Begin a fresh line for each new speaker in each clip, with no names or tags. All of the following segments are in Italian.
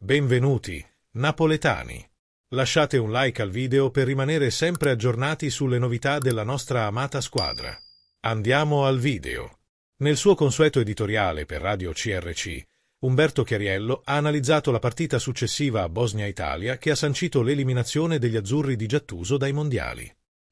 Benvenuti, napoletani. Lasciate un like al video per rimanere sempre aggiornati sulle novità della nostra amata squadra. Andiamo al video. Nel suo consueto editoriale per Radio CRC, Umberto Chiariello ha analizzato la partita successiva a Bosnia-Italia che ha sancito l'eliminazione degli azzurri di Gattuso dai mondiali.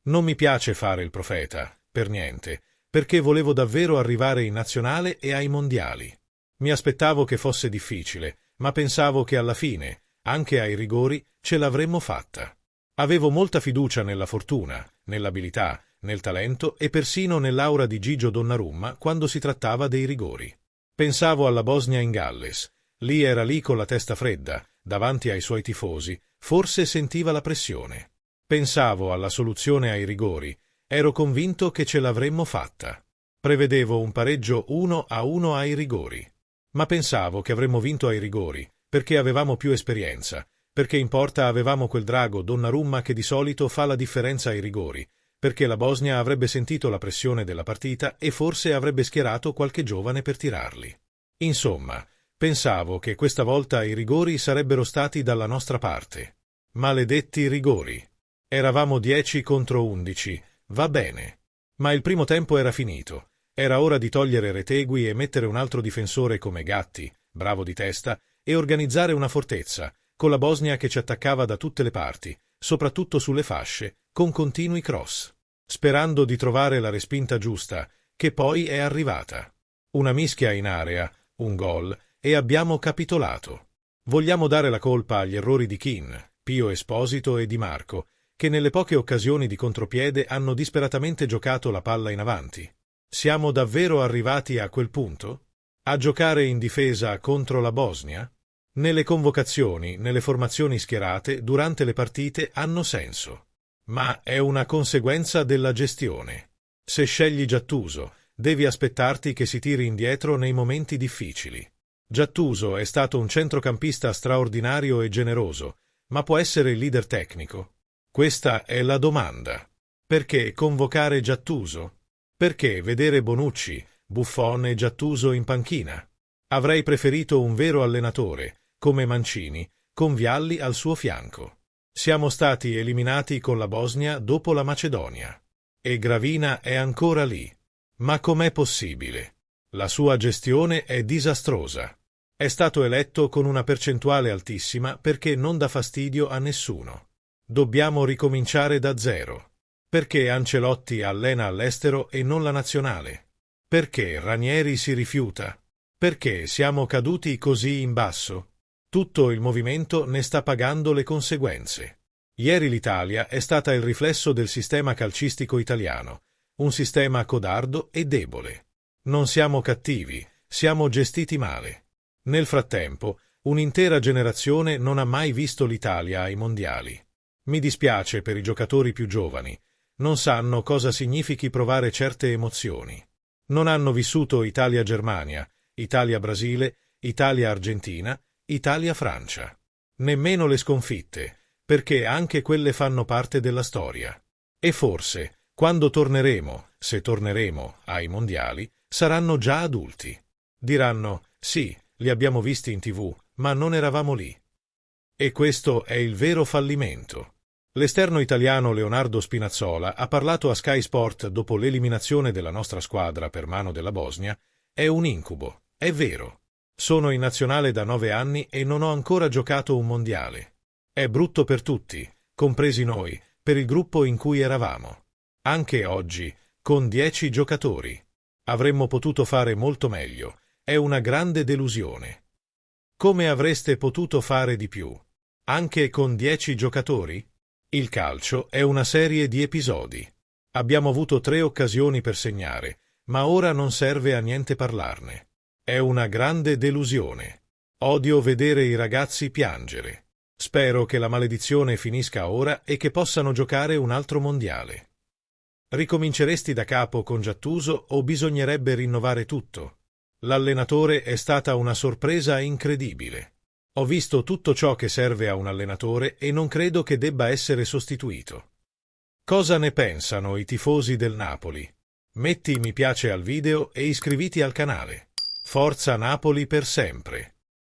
Non mi piace fare il profeta, per niente, perché volevo davvero arrivare in nazionale e ai mondiali. Mi aspettavo che fosse difficile, ma pensavo che alla fine, anche ai rigori, ce l'avremmo fatta. Avevo molta fiducia nella fortuna, nell'abilità, nel talento e persino nell'aura di Gigio Donnarumma quando si trattava dei rigori. Pensavo alla Bosnia in Galles. Lì era lì con la testa fredda, davanti ai suoi tifosi, forse sentiva la pressione. Pensavo alla soluzione ai rigori. Ero convinto che ce l'avremmo fatta. Prevedevo un pareggio 1-1 ai rigori. Ma pensavo che avremmo vinto ai rigori, perché avevamo più esperienza, perché in porta avevamo quel drago Donnarumma che di solito fa la differenza ai rigori, perché la Bosnia avrebbe sentito la pressione della partita e forse avrebbe schierato qualche giovane per tirarli. Insomma, pensavo che questa volta i rigori sarebbero stati dalla nostra parte. Maledetti rigori. Eravamo 10 contro 11, va bene. Ma il primo tempo era finito. Era ora di togliere Retegui e mettere un altro difensore come Gatti, bravo di testa, e organizzare una fortezza, con la Bosnia che ci attaccava da tutte le parti, soprattutto sulle fasce, con continui cross, sperando di trovare la respinta giusta, che poi è arrivata. Una mischia in area, un gol, e abbiamo capitolato. Vogliamo dare la colpa agli errori di Kean, Pio Esposito e Di Marco, che nelle poche occasioni di contropiede hanno disperatamente giocato la palla in avanti. Siamo davvero arrivati a quel punto? A giocare in difesa contro la Bosnia? Nelle convocazioni, nelle formazioni schierate, durante le partite hanno senso. Ma è una conseguenza della gestione. Se scegli Gattuso, devi aspettarti che si tiri indietro nei momenti difficili. Gattuso è stato un centrocampista straordinario e generoso, ma può essere il leader tecnico? Questa è la domanda. Perché convocare Gattuso? Perché vedere Bonucci, Buffon e Gattuso in panchina? Avrei preferito un vero allenatore, come Mancini, con Vialli al suo fianco. Siamo stati eliminati con la Bosnia dopo la Macedonia. E Gravina è ancora lì. Ma com'è possibile? La sua gestione è disastrosa. È stato eletto con una percentuale altissima perché non dà fastidio a nessuno. Dobbiamo ricominciare da zero. Perché Ancelotti allena all'estero e non la nazionale? Perché Ranieri si rifiuta? Perché siamo caduti così in basso? Tutto il movimento ne sta pagando le conseguenze. Ieri l'Italia è stata il riflesso del sistema calcistico italiano, un sistema codardo e debole. Non siamo cattivi, siamo gestiti male. Nel frattempo, un'intera generazione non ha mai visto l'Italia ai mondiali. Mi dispiace per i giocatori più giovani. Non sanno cosa significhi provare certe emozioni. Non hanno vissuto Italia-Germania, Italia-Brasile, Italia-Argentina, Italia-Francia. Nemmeno le sconfitte, perché anche quelle fanno parte della storia. E forse, quando torneremo, se torneremo, ai mondiali, saranno già adulti. Diranno, sì, li abbiamo visti in TV, ma non eravamo lì. E questo è il vero fallimento. L'esterno italiano Leonardo Spinazzola ha parlato a Sky Sport dopo l'eliminazione della nostra squadra per mano della Bosnia. È un incubo, è vero. Sono in nazionale da 9 anni e non ho ancora giocato un mondiale. È brutto per tutti, compresi noi, per il gruppo in cui eravamo. Anche oggi, con 10 giocatori. Avremmo potuto fare molto meglio. È una grande delusione. Come avreste potuto fare di più? Anche con 10 giocatori? Il calcio è una serie di episodi. Abbiamo avuto 3 occasioni per segnare, ma ora non serve a niente parlarne. È una grande delusione. Odio vedere i ragazzi piangere. Spero che la maledizione finisca ora e che possano giocare un altro mondiale. Ricominceresti da capo con Gattuso o bisognerebbe rinnovare tutto? L'allenatore è stata una sorpresa incredibile. Ho visto tutto ciò che serve a un allenatore e non credo che debba essere sostituito. Cosa ne pensano i tifosi del Napoli? Metti mi piace al video e iscriviti al canale. Forza Napoli per sempre!